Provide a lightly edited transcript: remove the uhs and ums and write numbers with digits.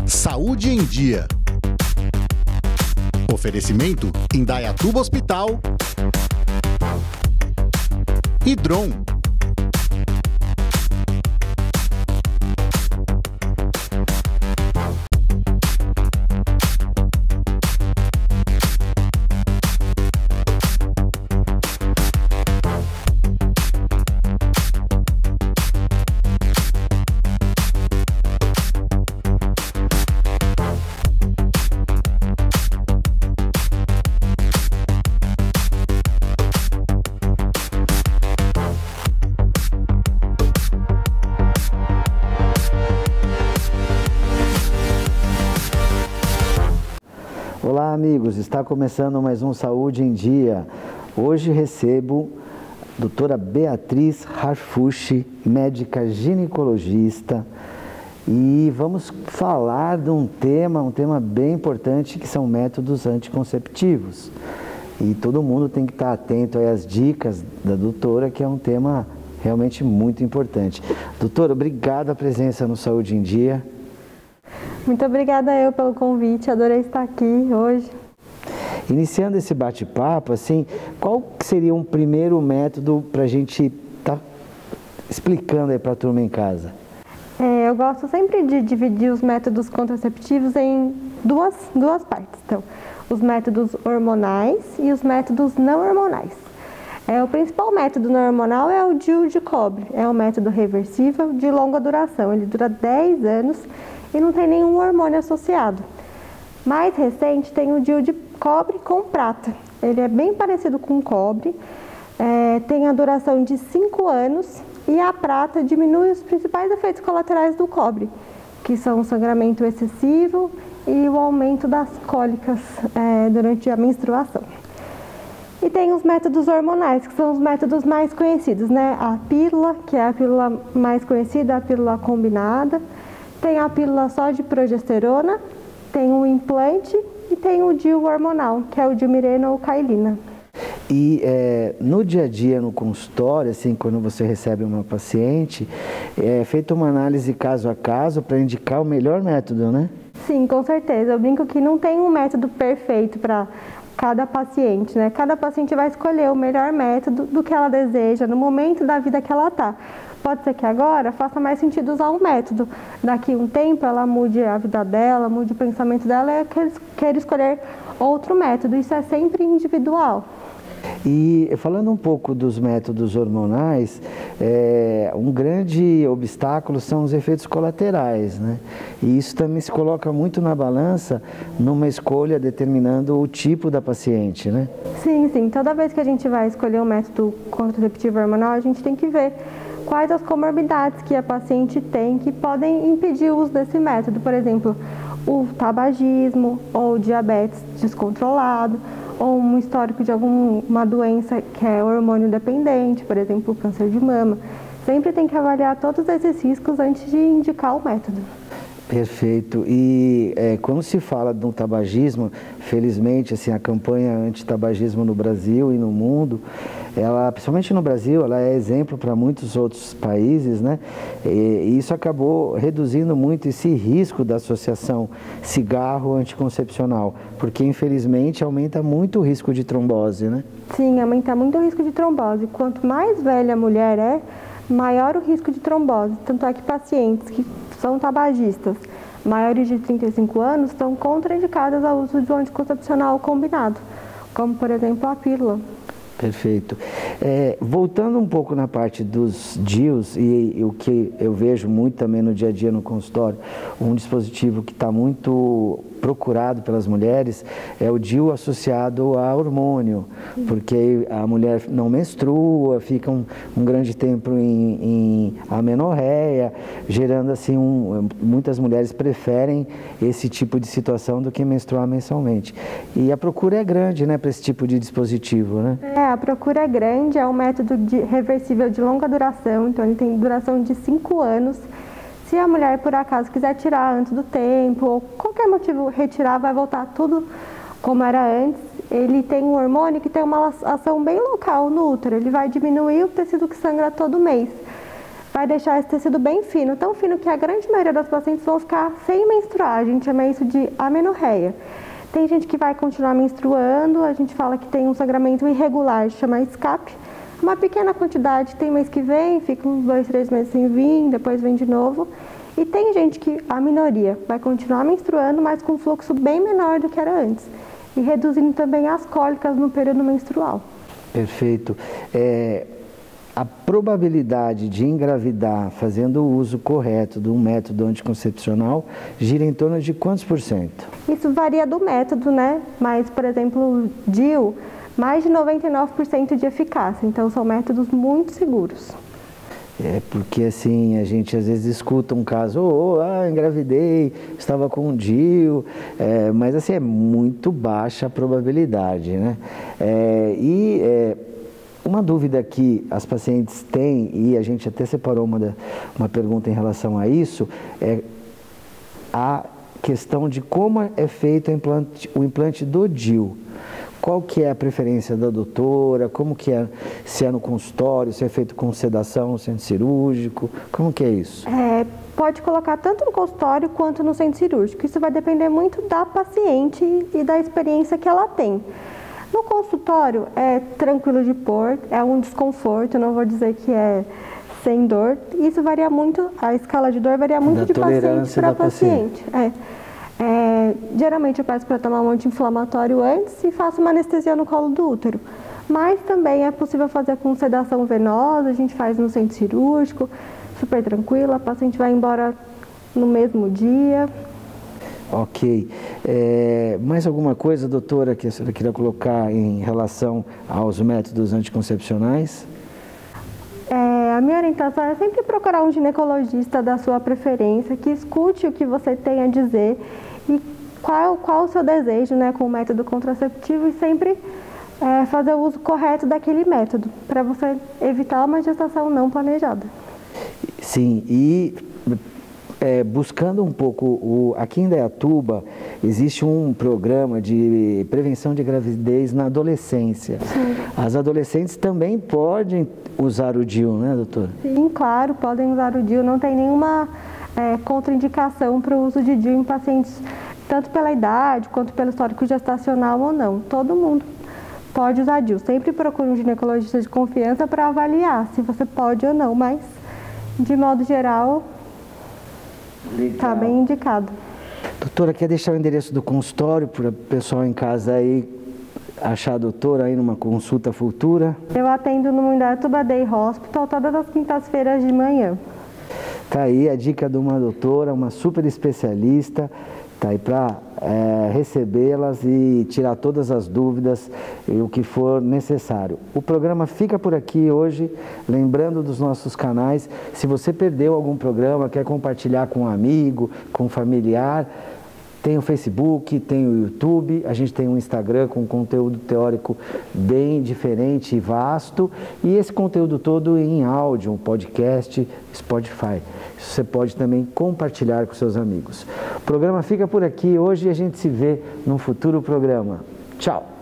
Saúde em Dia. Oferecimento Indaiatuba Hospital e Drom. Olá amigos, está começando mais um Saúde em Dia. Hoje recebo a doutora Beatriz Harfushi, médica ginecologista, e vamos falar de um tema bem importante, que são métodos anticonceptivos. E todo mundo tem que estar atento às dicas da doutora, que é um tema realmente muito importante. Doutora, obrigado pela presença no Saúde em Dia. Muito obrigada eu pelo convite, adorei estar aqui hoje. Iniciando esse bate-papo, assim, qual seria um primeiro método para a gente estar explicando aí para a turma em casa? Eu gosto sempre de dividir os métodos contraceptivos em duas partes. Então, os métodos hormonais e os métodos não hormonais. O principal método não hormonal é o DIU de cobre. É um método reversível de longa duração. Ele dura 10 anos e não tem nenhum hormônio associado. Mais recente tem o DIU de cobre com prata. Ele é bem parecido com o cobre, tem a duração de 5 anos e a prata diminui os principais efeitos colaterais do cobre, que são o sangramento excessivo e o aumento das cólicas durante a menstruação. E tem os métodos hormonais, que são os métodos mais conhecidos, né? A pílula, que é a pílula mais conhecida, a pílula combinada. Tem a pílula só de progesterona, tem o implante e tem o DIU hormonal, que é o Dimirena ou Cailina. E no dia a dia, no consultório, assim, quando você recebe uma paciente, é feita uma análise caso a caso para indicar o melhor método, né? Sim, com certeza. Eu brinco que não tem um método perfeito para cada paciente, né? Cada paciente vai escolher o melhor método do que ela deseja, no momento da vida que ela está. Pode ser que agora faça mais sentido usar um método. Daqui a um tempo ela mude a vida dela, mude o pensamento dela e quer escolher outro método. Isso é sempre individual. E falando um pouco dos métodos hormonais, um grande obstáculo são os efeitos colaterais, né? E isso também se coloca muito na balança numa escolha determinando o tipo da paciente, né? Sim, sim. Toda vez que a gente vai escolher um método contraceptivo hormonal, a gente tem que ver quais as comorbidades que a paciente tem que podem impedir o uso desse método. Por exemplo, o tabagismo ou diabetes descontrolado, ou um histórico de alguma doença que é hormônio dependente, por exemplo, câncer de mama. Sempre tem que avaliar todos esses riscos antes de indicar o método. Perfeito. E quando se fala de um tabagismo, felizmente assim, a campanha anti-tabagismo no Brasil e no mundo, ela, principalmente no Brasil, ela é exemplo para muitos outros países, né? E isso acabou reduzindo muito esse risco da associação cigarro anticoncepcional, porque infelizmente aumenta muito o risco de trombose, né? Sim, aumenta muito o risco de trombose. Quanto mais velha a mulher maior o risco de trombose. Tanto é que pacientes que são tabagistas maiores de 35 anos estão contraindicadas ao uso de um anticoncepcional combinado, como por exemplo a pílula. Perfeito. Voltando um pouco na parte dos DIUs, e o que eu vejo muito também no dia a dia no consultório, um dispositivo que está muito procurado pelas mulheres é o DIU associado a hormônio, porque a mulher não menstrua, fica um grande tempo em amenorreia, gerando assim, muitas mulheres preferem esse tipo de situação do que menstruar mensalmente. E a procura é grande, né, para esse tipo de dispositivo, né? A procura é grande, é um método reversível de longa duração, então ele tem duração de 5 anos. Se a mulher, por acaso, quiser tirar antes do tempo, ou qualquer motivo retirar, vai voltar tudo como era antes. Ele tem um hormônio que tem uma ação bem local no útero, ele vai diminuir o tecido que sangra todo mês. vai deixar esse tecido bem fino, tão fino que a grande maioria das pacientes vão ficar sem menstruar. A gente chama isso de amenorreia. Tem gente que vai continuar menstruando, a gente fala que tem um sangramento irregular, chama escape. Uma pequena quantidade, tem mês que vem, fica uns 2, 3 meses sem vir, depois vem de novo. E tem gente que, a minoria, vai continuar menstruando, mas com um fluxo bem menor do que era antes. E reduzindo também as cólicas no período menstrual. Perfeito. A probabilidade de engravidar fazendo o uso correto de um método anticoncepcional gira em torno de quantos %? Isso varia do método, né? Mas, por exemplo, o DIU, mais de 99% de eficácia. Então, são métodos muito seguros. Porque assim, a gente às vezes escuta um caso, engravidei, estava com um DIU, mas assim, é muito baixa a probabilidade, né? Uma dúvida que as pacientes têm, e a gente até separou uma pergunta em relação a isso, é a questão de como é feito o implante do DIU. Qual que é a preferência da doutora? Como que é? Se é no consultório, se é feito com sedação, centro cirúrgico? Como que é isso? Pode colocar tanto no consultório quanto no centro cirúrgico. Isso vai depender muito da paciente e da experiência que ela tem. No consultório é tranquilo de pôr, é um desconforto, não vou dizer que é sem dor. Isso varia muito, a escala de dor varia muito de paciente para paciente. Geralmente eu peço para tomar um anti-inflamatório antes e faço uma anestesia no colo do útero. Mas também é possível fazer com sedação venosa, a gente faz no centro cirúrgico, super tranquilo, a paciente vai embora no mesmo dia. Ok. Mais alguma coisa, doutora, que a senhora queria colocar em relação aos métodos anticoncepcionais? A minha orientação é sempre procurar um ginecologista da sua preferência, que escute o que você tem a dizer e qual o seu desejo, né, com o método contraceptivo, e sempre fazer o uso correto daquele método, para você evitar uma gestação não planejada. Sim, e buscando um pouco, aqui em Indaiatuba existe um programa de prevenção de gravidez na adolescência. Sim. As adolescentes também podem usar o DIU, né, doutora? Sim, claro, podem usar o DIU, não tem nenhuma contraindicação para o uso de DIU em pacientes, tanto pela idade quanto pelo histórico gestacional ou não. Todo mundo pode usar DIU. Sempre procure um ginecologista de confiança para avaliar se você pode ou não, mas de modo geral está bem indicado. Doutora, quer deixar o endereço do consultório para o pessoal em casa aí achar a doutora aí numa consulta futura? Eu atendo no Indaiatuba Day Hospital todas as quintas-feiras de manhã. Tá aí a dica de uma doutora, uma super especialista, tá aí para recebê-las e tirar todas as dúvidas e o que for necessário. O programa fica por aqui hoje, lembrando dos nossos canais. Se você perdeu algum programa, quer compartilhar com um amigo, com um familiar, tem o Facebook, tem o YouTube, a gente tem um Instagram com conteúdo teórico bem diferente e vasto, e esse conteúdo todo em áudio, um podcast, Spotify. Você pode também compartilhar com seus amigos. O programa fica por aqui hoje e a gente se vê num futuro programa. Tchau!